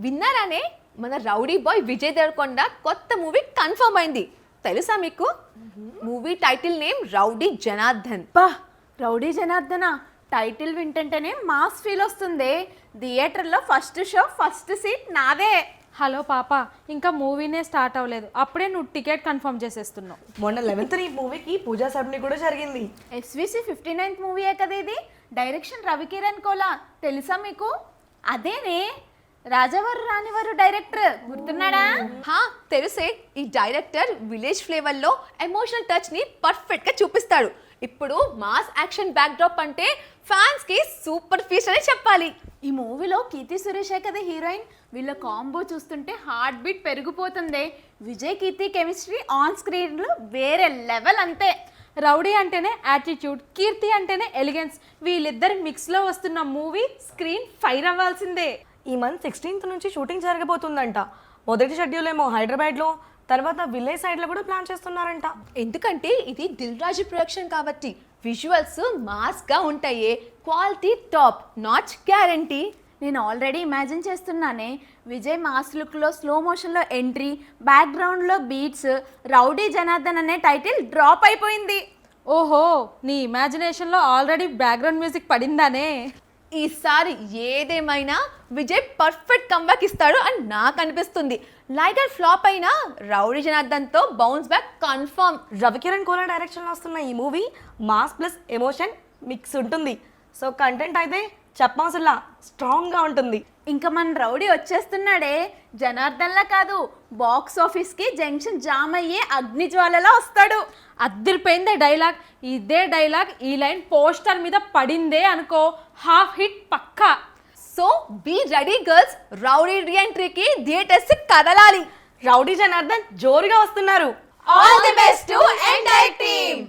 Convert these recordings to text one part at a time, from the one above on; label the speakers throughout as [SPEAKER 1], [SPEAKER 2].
[SPEAKER 1] విన్నారానే మన rowdy boy Vijay Devarakonda కొత్త movie confirm అయింది. తెలుసా మీకు? Movie title name rowdy Janardhan.
[SPEAKER 2] బా, రౌడీ జనార్దన టైటిల్ వింటుంటేనే మాస్ ఫీల్ వస్తుంది. థియేటర్లో ఫస్ట్ షో ఫస్ట్ సీట్ నాదే.
[SPEAKER 3] హలో పాప, ఇంకా మూవీనే స్టార్ట్ అవ్వలేదు, అప్పుడే నువ్వు టికెట్ కన్ఫర్మ్ చేసేస్తున్నావు.
[SPEAKER 4] మొన్న 11th ఈ మూవీకి పూజా సబ్ని కూడా జరిగింది.
[SPEAKER 2] ఎస్విసి 59th మూవీయే కదా ఇది. డైరెక్షన్ రవికిరణ్ కోలా, తెలుసా మీకు? అదేనే రాజావారు రానివారు డైరెక్టర్, గుర్తున్నాడా?
[SPEAKER 1] హా తెలుసే. ఈ డైరెక్టర్ విలేజ్ ఫ్లేవర్ లో ఎమోషనల్ టచ్ ని పర్ఫెక్ట్ గా చూపిస్తాడు. ఇప్పుడు మాస్ యాక్షన్ బ్యాక్ డ్రాప్ అంటే ఫ్యాన్స్ కి సూపర్ ఫీస్ట్ అని చెప్పాలి.
[SPEAKER 2] ఈ మూవీలో కీర్తి సురేషే కదా హీరోయిన్. వీళ్ళ కాంబో చూస్తుంటే హార్ట్ బీట్ పెరిగిపోతుంది. విజయ్ కీర్తి కెమిస్ట్రీ ఆన్ స్క్రీన్ లో వేరే లెవెల్ అంతే.
[SPEAKER 3] రౌడీ అంటేనే యాటిట్యూడ్, కీర్తి అంటేనే ఎలిగెన్స్. వీళ్ళిద్దరి మిక్స్లో వస్తున్న మూవీ స్క్రీన్ ఫైర్ అవ్వాల్సిందే.
[SPEAKER 4] ఈ మంత్ 16th నుంచి షూటింగ్ జరగబోతుందంట. మొదటి షెడ్యూల్ ఏమో హైదరాబాద్లో, తర్వాత విలేజ్ సైడ్లో కూడా ప్లాన్ చేస్తున్నారంట.
[SPEAKER 1] ఎందుకంటే ఇది దిల్ రాజు ప్రొడక్షన్ కాబట్టి విజువల్స్ మాస్ గా ఉంటాయి. Quality top notch guarantee.
[SPEAKER 2] నేను ఆల్రెడీ ఇమాజిన్ చేస్తున్నానే విజయ్ మాస్ లుక్లో స్లో మోషన్లో ఎంట్రీ, బ్యాక్గ్రౌండ్లో బీట్స్. రౌడీ జనార్దన్ అనే టైటిల్ డ్రాప్ అయిపోయింది.
[SPEAKER 3] ఓహో, నీ ఇమాజినేషన్లో ఆల్రెడీ బ్యాక్గ్రౌండ్ మ్యూజిక్ పడిందానే.
[SPEAKER 1] ఈసారి ఏదేమైనా విజయ్ పర్ఫెక్ట్ కంబ్యాక్ ఇస్తాడు అని నాకు అనిపిస్తుంది. లైగర్ ఫ్లాప్ అయినా రౌడీ జనార్దన్ తో bounce back confirm.
[SPEAKER 4] Ravikiran Kola డైరెక్షన్లో వస్తున్న ఈ movie mass plus emotion mix ఉంటుంది. సో కంటెంట్ అయితే చెప్పవసరలా స్ట్రాంగ్గా ఉంటుంది.
[SPEAKER 2] ఇంకా మన రౌడీ వచ్చేస్తున్నాడే. జనార్దన్లా కాదు, బాక్స్ ఆఫీస్కి జంక్షన్ జామ్ అయ్యే అగ్నిజ్వాలలా వస్తాడు.
[SPEAKER 3] అద్దరిపోయిందే డైలాగ్. ఇదే డైలాగ్ ఈ లైన్ పోస్టర్ మీద పడిందే అనుకో, హాఫ్ హిట్ పక్కా.
[SPEAKER 1] So be ready girls, rowdy రీఎంట్రీకి థియేటర్స్ కదలాలి.
[SPEAKER 4] రౌడీ జనార్దన్ జోరుగా వస్తున్నారు.
[SPEAKER 1] All the best to entire team.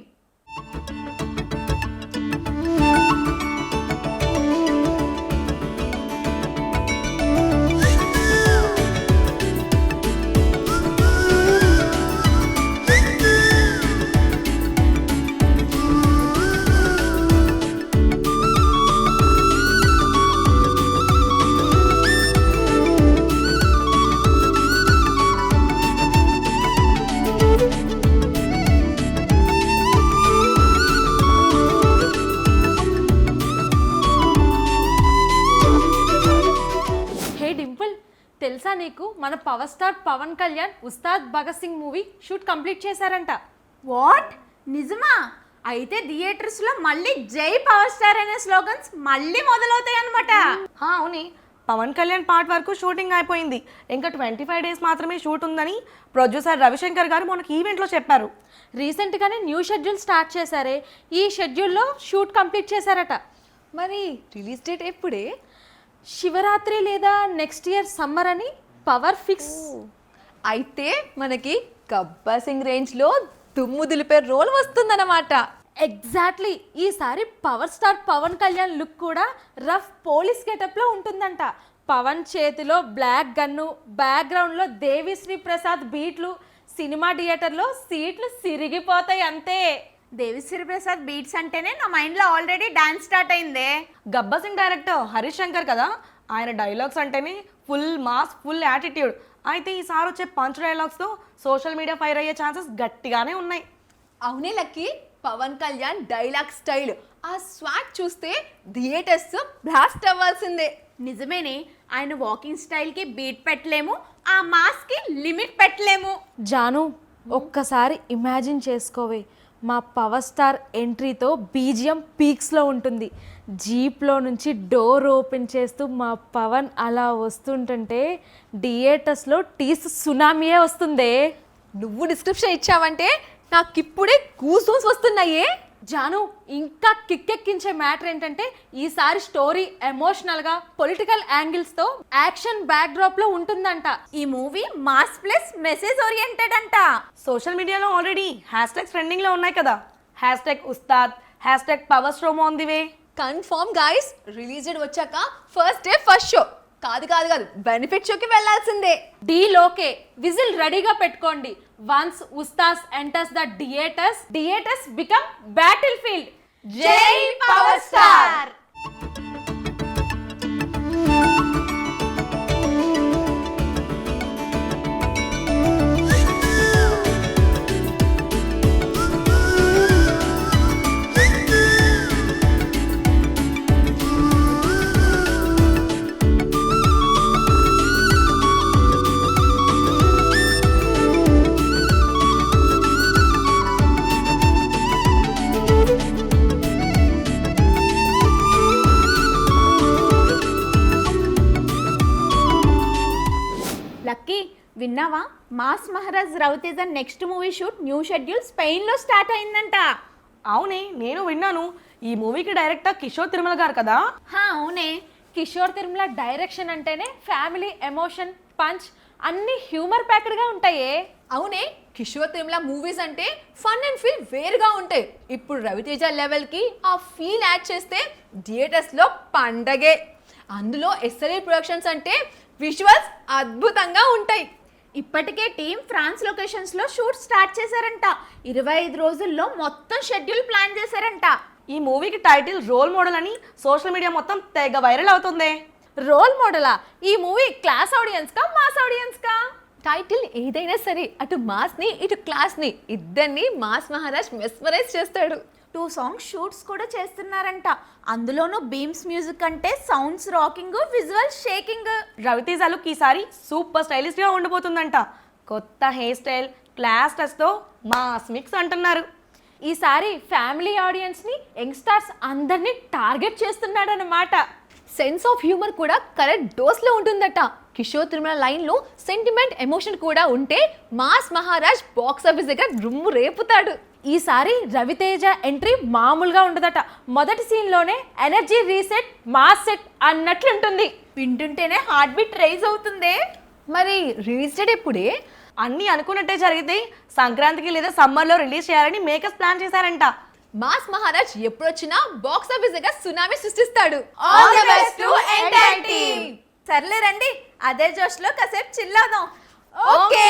[SPEAKER 3] తెలుసా నీకు, మన power star Pawan Kalyan Ustaad Bhagat Singh movie shoot complete చేశారంట.
[SPEAKER 2] వాట్, నిజమా? అయితే థియేటర్స్లో మళ్ళీ జై పవర్ స్టార్ అనే స్లోగన్స్ మళ్ళీ మొదలవుతాయి అనమాట.
[SPEAKER 4] అవుని, పవన్ కళ్యాణ్ పార్ట్ వరకు షూటింగ్ అయిపోయింది. ఇంకా 25 days మాత్రమే షూట్ ఉందని ప్రొడ్యూసర్ రవిశంకర్ గారు మనకి ఈవెంట్లో చెప్పారు.
[SPEAKER 3] రీసెంట్గానే న్యూ షెడ్యూల్ స్టార్ట్ చేశారే, ఈ షెడ్యూల్లో షూట్ కంప్లీట్ చేశారట.
[SPEAKER 1] మరి రిలీజ్ డేట్ ఎప్పుడే?
[SPEAKER 3] శివరాత్రి లేదా నెక్స్ట్ ఇయర్ సమ్మర్ అని పవర్ ఫిక్స్.
[SPEAKER 1] అయితే మనకి గబ్బర్ సింగ్ రేంజ్ లో దుమ్ము దులిపే రోల్ వస్తుందన్నమాట.
[SPEAKER 3] ఎగ్జాక్ట్లీ. ఈసారి power star Pawan Kalyan look కూడా రఫ్ పోలీస్ గెటప్లో ఉంటుందంట. పవన్ చేతిలో బ్లాక్ గన్ను, బ్యాక్గ్రౌండ్లో దేవిశ్రీ ప్రసాద్ బీట్లు. సినిమా థియేటర్లో సీట్లు సిరిగిపోతాయి అంతే.
[SPEAKER 2] దేవిశ్రీ ప్రసాద్ బీట్స్ అంటేనే నా మైండ్లో ఆల్రెడీ డాన్స్ స్టార్ట్ అయిందే.
[SPEAKER 4] గబ్బర్ సింగ్ డైరెక్టర్ హరీష్ శంకర్ కదా, ఆయన డైలాగ్స్ అంటేనే ఫుల్ మాస్, ఫుల్ యాటిట్యూడ్. అయితే ఈసారి వచ్చే పంచ్ డైలాగ్స్తో సోషల్ మీడియా ఫైర్ అయ్యే ఛాన్సెస్ గట్టిగానే ఉన్నాయి.
[SPEAKER 1] అవునే లక్కీ, పవన్ కళ్యాణ్ డైలాగ్ స్టైల్, ఆ స్వాగ్ చూస్తే థియేటర్స్ బ్లాస్ట్ అవ్వాల్సిందే.
[SPEAKER 2] నిజమేనే, ఆయన వాకింగ్ స్టైల్కి బీట్ పెట్టలేము, ఆ మాస్కి లిమిట్ పెట్టలేము.
[SPEAKER 3] జాను, ఒక్కసారి ఇమాజిన్ చేసుకోవే, మా పవర్ స్టార్ ఎంట్రీతో బీజిఎం పీక్స్లో ఉంటుంది. జీప్లో నుంచి డోర్ ఓపెన్ చేస్తూ మా పవన్ అలా వస్తుంటుంటే థియేటర్స్లో టీస్ సునామీయే వస్తుందే.
[SPEAKER 1] నువ్వు డిస్క్రిప్షన్ ఇచ్చావంటే నాకు ఇప్పుడే గూస్ బంప్స్ వస్తున్నాయే.
[SPEAKER 3] జాను, ఇంకా కిక్కెక్కించే మ్యాటర్ ఏంటంటే ఈసారి స్టోరీ ఎమోషనల్గా పొలిటికల్ యాంగిల్స్తో యాక్షన్ బ్యాక్డ్రాప్లో ఉంటుందంట.
[SPEAKER 2] ఈ movie mass plus message oriented అంట.
[SPEAKER 4] సోషల్ మీడియాలో ఆల్రెడీ హ్యాష్ట్యాగ్స్ ట్రెండింగ్లో ఉన్నాయి కదా. #Ustaad, #power on the way.
[SPEAKER 1] Confirm guys, release date వచ్చాక ఫస్ట్ డే ఫస్ట్ షో కాదు కాదు కాదు బెనిఫిట్ షోకి వెళ్ళాల్సిందే.
[SPEAKER 3] డీలోకే విజిల్ రెడీగా పెట్టుకోండి. Once Ustaad enters the theatres become battle field.
[SPEAKER 1] జై పవర్ స్టార్.
[SPEAKER 2] లక్కీ విన్నావా? Mass Maharaj Raviteja next movie shoot new schedule స్పెయిన్లో స్టార్ట్ అయిందంట.
[SPEAKER 4] అవునే, నేను విన్నాను. ఈ మూవీకి డైరెక్టర్ కిషోర్ తిరుమల గారు కదా.
[SPEAKER 2] అవునే.
[SPEAKER 3] కిషోర్ తిరుమల డైరెక్షన్ అంటేనే ఫ్యామిలీ, ఎమోషన్, పంచ్ అన్ని హ్యూమర్ ప్యాక్డ్గా ఉంటాయే.
[SPEAKER 1] అవునే, కిషోర్ తిరుమల మూవీస్ అంటే ఫన్ అండ్ ఫీల్ వేరుగా ఉంటాయి. ఇప్పుడు రవితేజ లెవెల్కి ఆ ఫీల్ యాడ్ చేస్తే థియేటర్స్లో పండగే. అందులో ఎస్ఎల్ఏ ప్రొడక్షన్స్ అంటే విజువల్స్ అద్భుతంగా ఉంటాయి.
[SPEAKER 2] ఇప్పటికే టీం ఫ్రాన్స్ లొకేషన్స్లో షూట్ స్టార్ట్ చేశారంట. 25 రోజుల్లో మొత్తం షెడ్యూల్ ప్లాన్ చేశారంట.
[SPEAKER 4] ఈ మూవీకి టైటిల్ రోల్ మోడల్ అని సోషల్ మీడియా మొత్తం తెగ వైరల్ అవుతుంది.
[SPEAKER 3] రోల్ మోడలా? ఈ మూవీ క్లాస్ ఆడియన్స్కా, మాస్ ఆడియన్స్కా?
[SPEAKER 1] టైటిల్ ఏదైనా సరే అటు మాస్ని ఇటు క్లాస్ని ఇద్దరిని మాస్ మహారాజ్ మెస్మరైజ్ చేస్తాడు.
[SPEAKER 2] 2 సాంగ్స్ షూట్స్ కూడా చేస్తున్నారంట. అందులోనూ బీమ్స్ మ్యూజిక్ అంటే sounds rocking, visual shaking.
[SPEAKER 4] Raviteja look ఈసారి సూపర్ స్టైలిష్ గా ఉండబోతుందంట. కొత్త హెయిర్ స్టైల్, క్లాస్ టచ్ తో మాస్ మిక్స్ అంటున్నారు.
[SPEAKER 3] ఈసారి ఫ్యామిలీ ఆడియన్స్ని, యంగ్స్టర్స్ అందరినీ టార్గెట్ చేస్తున్నాడన్నమాట.
[SPEAKER 1] సెన్స్ ఆఫ్ హ్యూమర్ కూడా కరెక్ట్ డోస్లో ఉంటుందట. కిషోర్ తిరుమల లైన్లో సెంటిమెంట్, ఎమోషన్ కూడా ఉంటే మాస్ మహారాజ్ బాక్స్ ఆఫీస్ దగ్గర రుమ్ము రేపుతాడు.
[SPEAKER 3] ఈసారి రవితేజ ఎంట్రీ మామూలుగా ఉండదట. మొదటి సీన్లోనే ఎనర్జీ రీసెట్, మాస్ సెట్ అన్నట్లుంటుంది.
[SPEAKER 2] వింటుంటేనే హార్ట్ బీట్ రైజ్ అవుతుందే.
[SPEAKER 1] మరి రిలీజ్ డేట్ ఎప్పుడే?
[SPEAKER 4] అన్నీ అనుకున్నట్టే జరిగితే సంక్రాంతికి లేదా సమ్మర్లో రిలీజ్ చేయాలని మేకర్స్ ప్లాన్ చేశారంట.
[SPEAKER 1] మాస్ మహారాజ్ ఎప్పుడొచ్చినా బాక్స్ ఆఫీస్ దగ్గర tsunami సృష్టిస్తాడు.
[SPEAKER 2] All the best to entire team. సర్లే రండి, అదే జోష్లో కాసేపు చిల్లాదాం.
[SPEAKER 1] ఓకే.